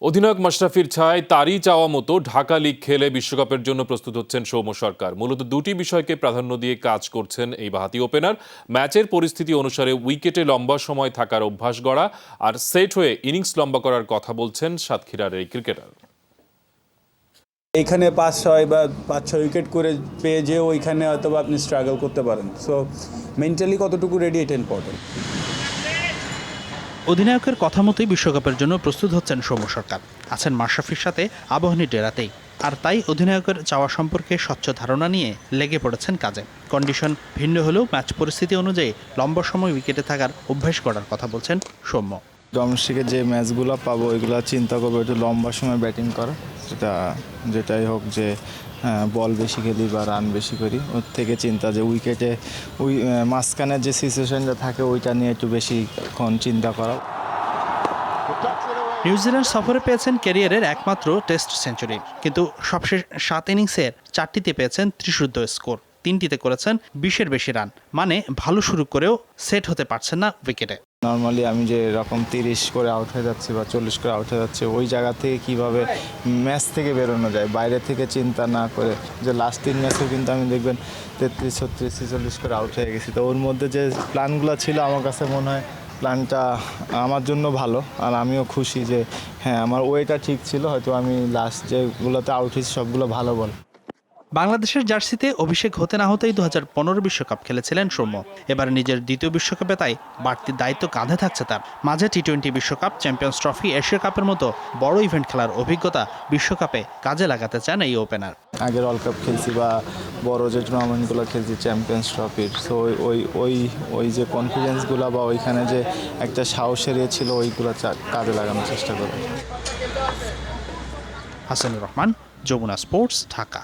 অধিনায়ক মাশরাফির ছায় তারই চাওয়া মতো ঢাকা লিগ খেলে বিশ্বকাপের জন্য প্রস্তুত হচ্ছেন সৌম্য সরকার। মূলত দুটি বিষয়কে প্রাধান্য দিয়ে কাজ করছেন এই বাঁহাতি ওপেনার। ম্যাচের পরিস্থিতি অনুসারে উইকেটে লম্বা সময় থাকার অভ্যাস গড়া আর সেট হয়ে ইনিংস লম্বা করার কথা বলছেন সাতক্ষীরার এই ক্রিকেটার। এইখানে 5-6 বা 5-6 উইকেট করে পেয়ে যে ওইখানে হয়তো আপনি স্ট্রাগল করতে পারেন। সো মেন্টালি কতটুকু রেডি এটা ইম্পর্টেন্ট। অধিনায়কের কথা মতোই বিশ্বকাপের জন্য প্রস্তুত হচ্ছেন সৌম্য সরকার। আছেন মাশরাফির সাথে আবাহনী ডেরাতেই, আর তাই অধিনায়কের চাওয়া সম্পর্কে স্বচ্ছ ধারণা নিয়ে লেগে পড়েছেন কাজে। কন্ডিশন ভিন্ন হলেও ম্যাচ পরিস্থিতি অনুযায়ী লম্বা সময় উইকেটে থাকার অভ্যাস করার কথা বলছেন সৌম্য। ডোমেস্টিকে যে ম্যাচগুলো পাবো ওইগুলো চিন্তা করবো একটু লম্বা সময় ব্যাটিং করা, যেটাই হোক যে বল বেশি খেলি বা রান বেশি করি, ওর থেকে চিন্তা যে উইকেটে মাঝখানের যে সিচুয়েশনটা থাকে ওইটা নিয়ে একটু বেশিক্ষণ চিন্তা করা। নিউজিল্যান্ড সফরে পেয়েছেন ক্যারিয়ারের একমাত্র টেস্ট সেঞ্চুরি, কিন্তু সবশেষ 7 ইনিংসের 4টিতে পেয়েছেন 30 স্কোর, 3টিতে করেছেন 20-এর বেশি রান। মানে ভালো শুরু করেও সেট হতে পারছেন না উইকেটে। নর্মালি আমি যে এরকম 30 করে আউট হয়ে যাচ্ছি বা 40 করে আউট হয়ে যাচ্ছে, ওই জায়গা থেকে কিভাবে ম্যাচ থেকে বেরোনো যায় বাইরে থেকে চিন্তা না করে। যে লাস্ট 3 ম্যাচেও কিন্তু আমি দেখবেন 33, 36, 46 করে আউট হয়ে গেছি। তো ওর মধ্যে যে প্ল্যানগুলো ছিল আমার কাছে মনে হয় প্ল্যানটা আমার জন্য ভালো, আর আমিও খুশি যে হ্যাঁ আমার ওয়েটা ঠিক ছিল। হয়তো আমি লাস্ট যেগুলোতে আউট হয়েছি সবগুলো ভালো বল। বাংলাদেশের জার্সিতে অভিষেক হতে না হতেই 2015 বিশ্বকাপ খেলেছিলেন সৌম্য। এবার নিজের দ্বিতীয় বিশ্বকাপে তাই বাড়তি দায়িত্ব কাঁধে থাকছে তার। মাঝে টি-20 বিশ্বকাপ, চ্যাম্পিয়ন্স ট্রফি, এশিয়া কাপের মতো বড় ইভেন্ট খেলার অভিজ্ঞতা বিশ্বকাপে কাজে লাগাতে চান এই ওপেনার। আগের ওয়ার্ল্ড কাপ খেলছি বা বড় যে টুর্নামেন্টগুলো খেলছি চ্যাম্পিয়ন্স ট্রফির, সো ওই যে কনফিডেন্সগুলো বা ওইখানে যে একটা সাহসের ছিল ওইগুলো কাজে লাগানোর চেষ্টা করি। হাসানুর রহমান, যমুনা স্পোর্টস, ঢাকা।